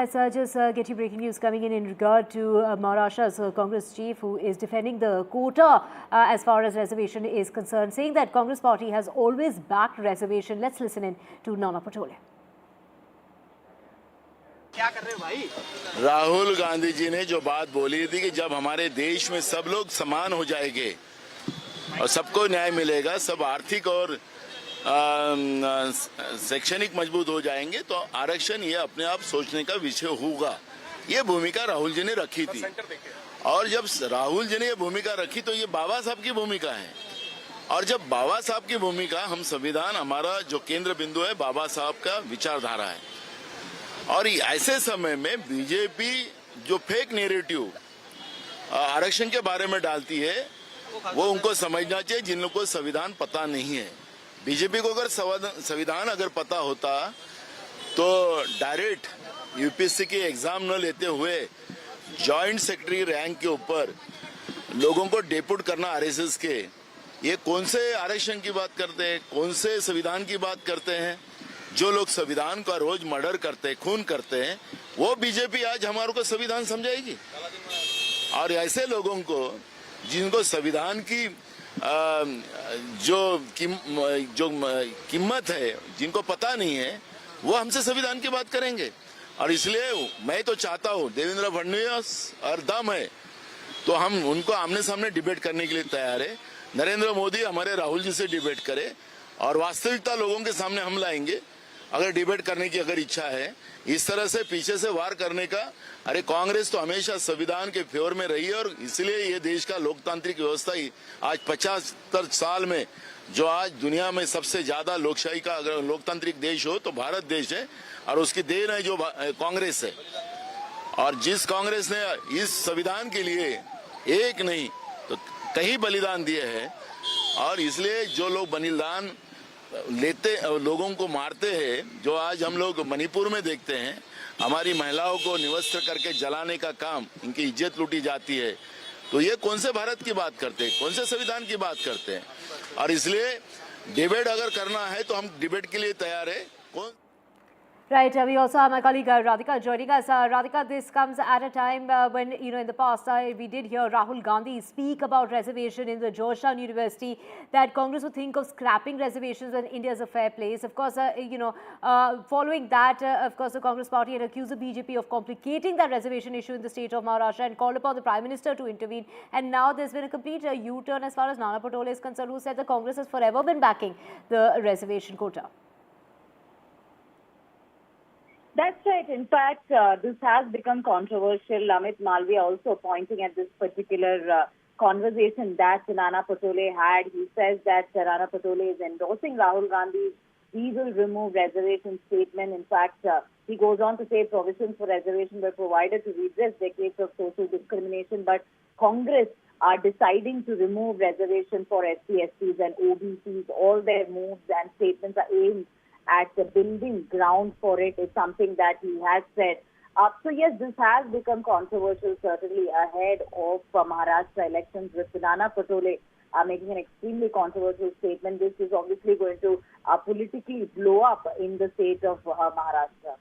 Just getting breaking news coming in regard to Maharashtra's Congress chief, who is defending the quota as far as reservation is concerned, saying that Congress party has always backed reservation. Let's listen in to Nana Patole. क्या कर रहे हो भाई? राहुल गांधी जी ने जो बात बोली थी कि जब हमारे देश में सब लोग समान हो जाएंगे और सबको न्याय मिलेगा, सब आर्थिक और शैक्षणिक मजबूत हो जाएंगे तो आरक्षण ये अपने आप सोचने का विषय होगा। ये भूमिका राहुल जी ने रखी थी और जब राहुल जी ने ये भूमिका रखी तो ये बाबा साहब की भूमिका है। और जब बाबा साहब की भूमिका, हम संविधान हमारा जो केंद्र बिंदु है बाबा साहब का विचारधारा है। और ऐसे समय में बीजेपी जो फेक नैरेटिव आरक्षण के बारे में डालती है वो उनको समझना चाहिए, जिन लोगों को संविधान पता नहीं है। बीजेपी को अगर संविधान अगर पता होता तो डायरेक्ट यूपीएससी की एग्जाम न लेते हुए जॉइंट सेक्रेटरी रैंक के ऊपर लोगों को डेपुट करना आरएसएस के, ये कौन से आरक्षण की बात करते हैं, कौन से संविधान की बात करते हैं? जो लोग संविधान का रोज मर्डर करते हैं, खून करते हैं, वो बीजेपी आज हमारे को संविधान समझाएगी? और ऐसे लोगों को जिनको संविधान की जो कीमत है, जिनको पता नहीं है, वो हमसे संविधान की बात करेंगे। और इसलिए मैं तो चाहता हूँ देवेंद्र फडणवीस और दम है तो हम उनको आमने सामने डिबेट करने के लिए तैयार है। नरेंद्र मोदी हमारे राहुल जी से डिबेट करे और वास्तविकता लोगों के सामने हम लाएंगे। अगर डिबेट करने की अगर इच्छा है, इस तरह से पीछे से वार करने का, अरे कांग्रेस तो हमेशा संविधान के फेवर में रही है और इसलिए ये देश का लोकतांत्रिक व्यवस्था ही आज 75 साल में जो आज दुनिया में सबसे ज्यादा लोकशाही का अगर लोकतांत्रिक देश हो तो भारत देश है और उसकी देन है जो कांग्रेस है। और जिस कांग्रेस ने इस संविधान के लिए एक नहीं तो कई बलिदान दिए हैं और इसलिए जो लोग बलिदान लेते लोगों को मारते हैं, जो आज हम लोग मणिपुर में देखते हैं, हमारी महिलाओं को निवस्त्र करके जलाने का काम, इनकी इज्जत लूटी जाती है, तो ये कौन से भारत की बात करते हैं, कौन से संविधान की बात करते हैं? और इसलिए डिबेट अगर करना है तो हम डिबेट के लिए तैयार है। कौन Right, we also have my colleague Radhika joining us. Radhika, this comes at a time when, in the past, we did hear Rahul Gandhi speak about reservation in the Georgetown University, that Congress would think of scrapping reservations when India is a fair place. Of course, following that, of course, the Congress party had accused the BJP of complicating that reservation issue in the state of Maharashtra and called upon the Prime Minister to intervene. And now there's been a complete U-turn as far as Nana Patole is concerned, who said the Congress has forever been backing the reservation quota. That's right. In fact, this has become controversial. Amit Malviya also pointing at this particular conversation that Nana Patole had. He says that Nana Patole is endorsing Rahul Gandhi's "we will remove reservation" statement. In fact, he goes on to say provisions for reservation were provided to redress decades of social discrimination, but Congress are deciding to remove reservation for SC, STs and OBCs. All their moves and statements are aimed at the building ground for it, is something that he has said. So yes, this has become controversial, certainly ahead of Maharashtra elections, with Nana Patole making an extremely controversial statement. This is obviously going to politically blow up in the state of Maharashtra.